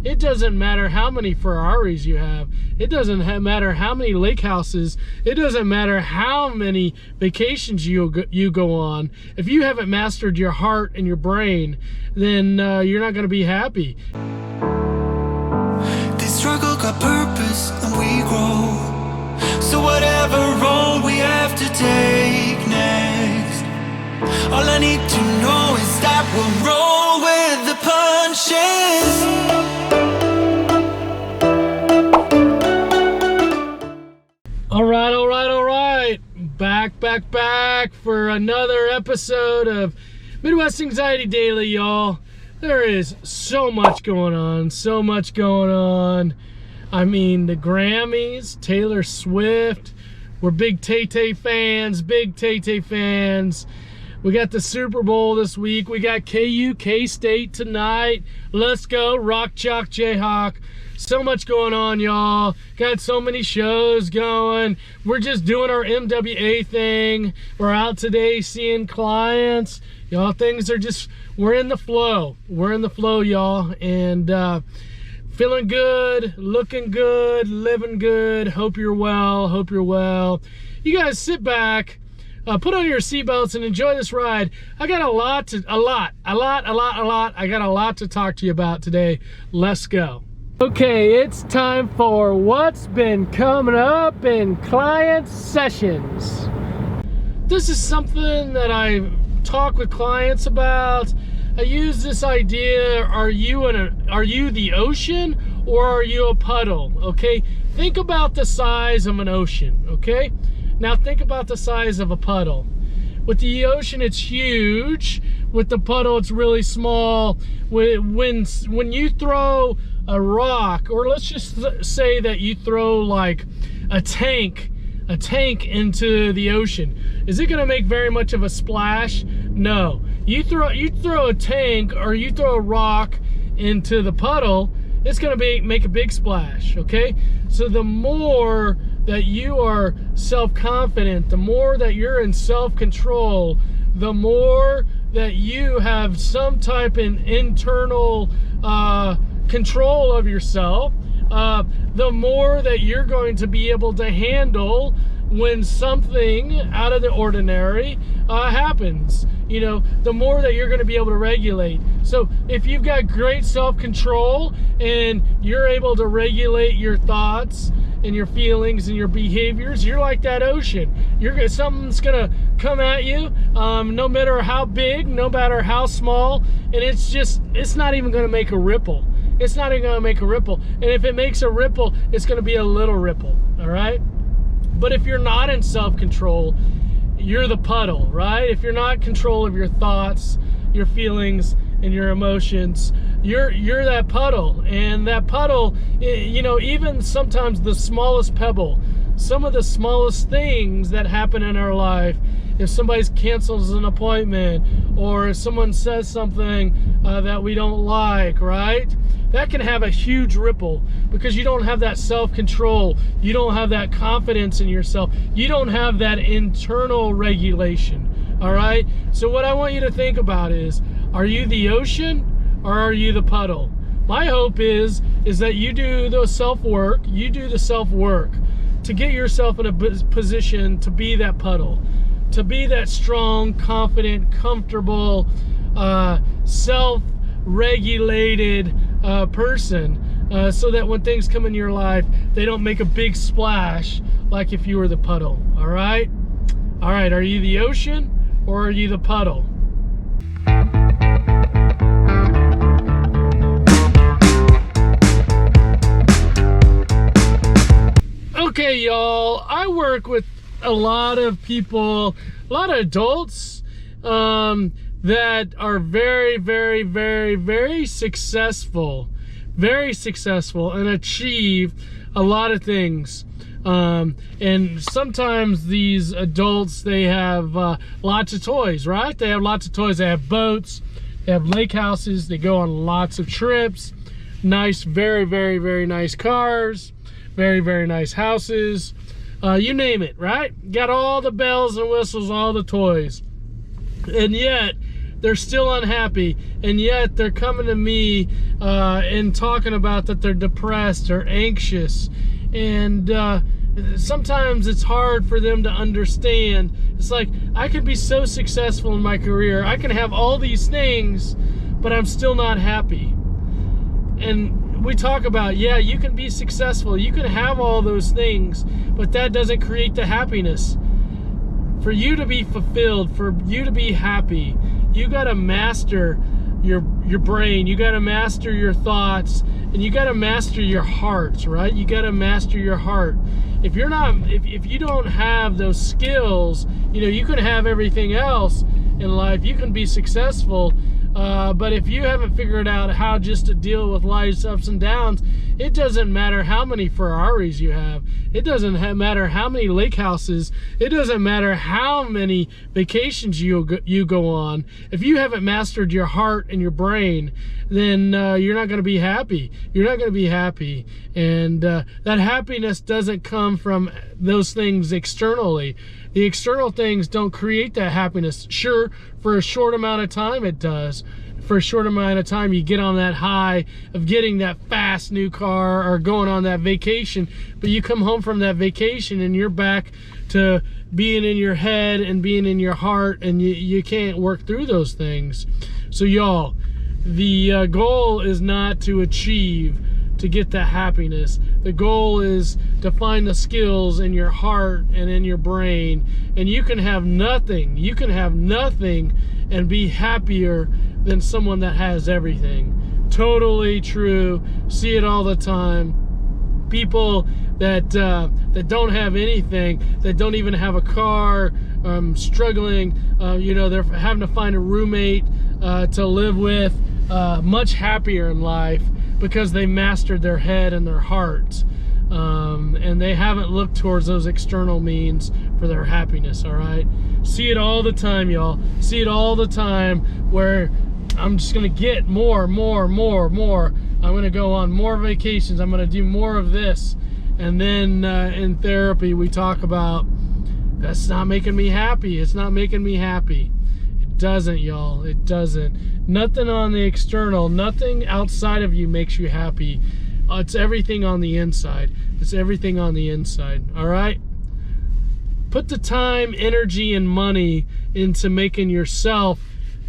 It doesn't matter how many Ferraris you have. It doesn't matter how many lake houses. It doesn't matter how many vacations you go on. If you haven't mastered your heart and your brain, then you're not going to be happy. This struggle got purpose and we grow. So whatever road we have to take next, all I need to know is that we'll roll with the punches. All right. Back for another episode of Midwest Anxiety Daily, y'all. There is so much going on. I mean, the Grammys, Taylor Swift, we're big Tay-Tay fans. We got the Super Bowl this week. We got KU, K-State tonight. Let's go, Rock Chalk Jayhawk. So much going on, y'all. Got so many shows going. We're just doing our MWA thing. We're out today seeing clients. Y'all, things are just, we're in the flow. Y'all. And feeling good, looking good, living good. Hope you're well. You guys sit back, put on your seatbelts and enjoy this ride. I got a lot to talk to you about today. Let's go. Okay, it's time for what's been coming up in client sessions. This is something that I talk with clients about. I use this idea, are you the ocean or are you a puddle? Okay, think about the size of an ocean, okay? Now think about the size of a puddle. With the ocean, it's huge. With the puddle, it's really small. When you throw a rock, or let's just say that you throw like a tank into the ocean, is it gonna make very much of a splash? No. You throw a tank or you throw a rock into the puddle, it's gonna make a big splash, okay? So the more that you are self-confident, the more that you're in self-control, the more that you have some type of internal control of yourself, the more that you're going to be able to handle when something out of the ordinary happens. You know, the more that you're going to be able to regulate. So if you've got great self-control and you're able to regulate your thoughts and your feelings and your behaviors, you're like that ocean. Something's gonna come at you, no matter how big, no matter how small, and it's not even gonna make a ripple. It's not even gonna make a ripple. And if it makes a ripple, it's gonna be a little ripple, all right? But if you're not in self-control, you're the puddle, right? If you're not in control of your thoughts, your feelings, and your emotions, you're that puddle. And that puddle, you know, even sometimes the smallest pebble, some of the smallest things that happen in our life, if somebody cancels an appointment or if someone says something that we don't like, right? That can have a huge ripple because you don't have that self-control. You don't have that confidence in yourself. You don't have that internal regulation, all right? So what I want you to think about is, are you the ocean or are you the puddle? My hope is that you do the self-work, to get yourself in a position to be that puddle, to be that strong, confident, comfortable, self-regulated person, so that when things come in your life, they don't make a big splash like if you were the puddle. All right, are you the ocean or are you the puddle? Okay, y'all, I work with a lot of people, a lot of adults that are very successful and achieve a lot of things. And sometimes these adults, they have lots of toys, right? They have lots of toys. They have boats, they have lake houses, they go on lots of trips, nice, very nice cars, very nice houses, you name it, right? Got all the bells and whistles, all the toys. And yet they're still unhappy, and yet they're coming to me and talking about that they're depressed or anxious. And sometimes it's hard for them to understand. It's like, I could be so successful in my career, I can have all these things, but I'm still not happy. And we talk about, yeah, you can be successful, you can have all those things, but that doesn't create the happiness. For you to be fulfilled, for you to be happy, you gotta master your brain, you gotta master your thoughts, and you gotta master your heart, right? You gotta master your heart. If you're not, if you don't have those skills, you know, you can have everything else in life, you can be successful, but if you haven't figured out how just to deal with life's ups and downs, it doesn't matter how many Ferraris you have. It doesn't matter how many lake houses. It doesn't matter how many vacations you go on. If you haven't mastered your heart and your brain, then you're not going to be happy. You're not going to be happy. And that happiness doesn't come from those things externally. The external things don't create that happiness. Sure, for a short amount of time it does. For a short amount of time you get on that high of getting that fast new car or going on that vacation, but you come home from that vacation and you're back to being in your head and being in your heart, and you can't work through those things. So y'all, the goal is not to achieve to get that happiness. The goal is to find the skills in your heart and in your brain, and you can have nothing. You can have nothing and be happier than someone that has everything. Totally true. See it all the time. People that don't have anything, that don't even have a car, struggling, you know, they're having to find a roommate to live with, much happier in life because they mastered their head and their heart. And they haven't looked towards those external means for their happiness, all right? See it all the time, y'all. See it all the time where I'm just gonna get more. I'm gonna go on more vacations. I'm gonna do more of this. And then in therapy, we talk about, that's not making me happy. It's not making me happy. It doesn't, y'all. It doesn't. Nothing on the external, nothing outside of you makes you happy. It's everything on the inside. It's everything on the inside, all right? Put the time, energy, and money into making yourself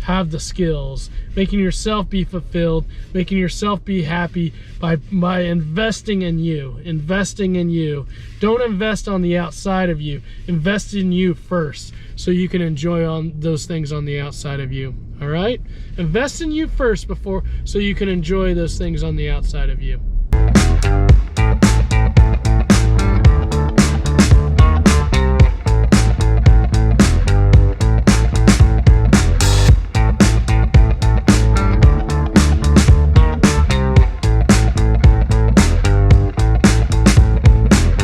have the skills, making yourself be fulfilled, making yourself be happy by investing in you. Investing in you. Don't invest on the outside of you. Invest in you first so you can enjoy on those things on the outside of you. All right? Invest in you first before so you can enjoy those things on the outside of you.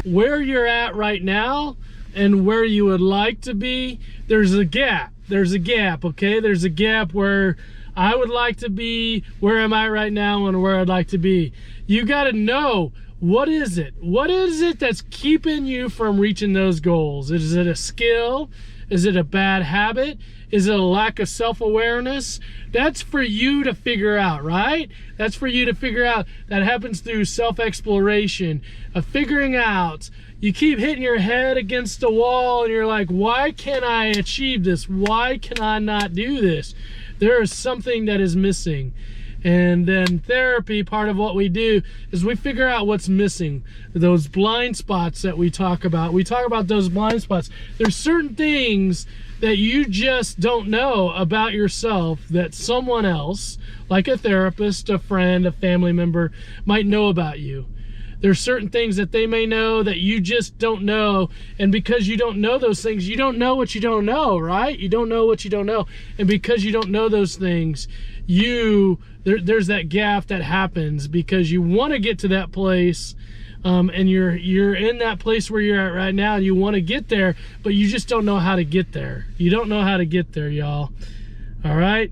Where you're at right now and where you would like to be, there's a gap. There's a gap, okay? There's a gap where I would like to be, where am I right now, and where I'd like to be. You gotta know, what is it? What is it that's keeping you from reaching those goals? Is it a skill? Is it a bad habit? Is it a lack of self-awareness? That's for you to figure out, right? That's for you to figure out. That happens through self-exploration, of figuring out. You keep hitting your head against the wall and you're like, why can't I achieve this? Why can I not do this? There is something that is missing. And then therapy, part of what we do is we figure out what's missing. Those blind spots that we talk about. We talk about those blind spots. There's certain things that you just don't know about yourself that someone else, like a therapist, a friend, a family member, might know about you. There's certain things that they may know that you just don't know, and because you don't know those things, you don't know what you don't know, right? You don't know what you don't know, and because you don't know those things, there's that gap that happens because you want to get to that place, and you're in that place where you're at right now, and you want to get there, but you just don't know how to get there. You don't know how to get there, y'all. All right?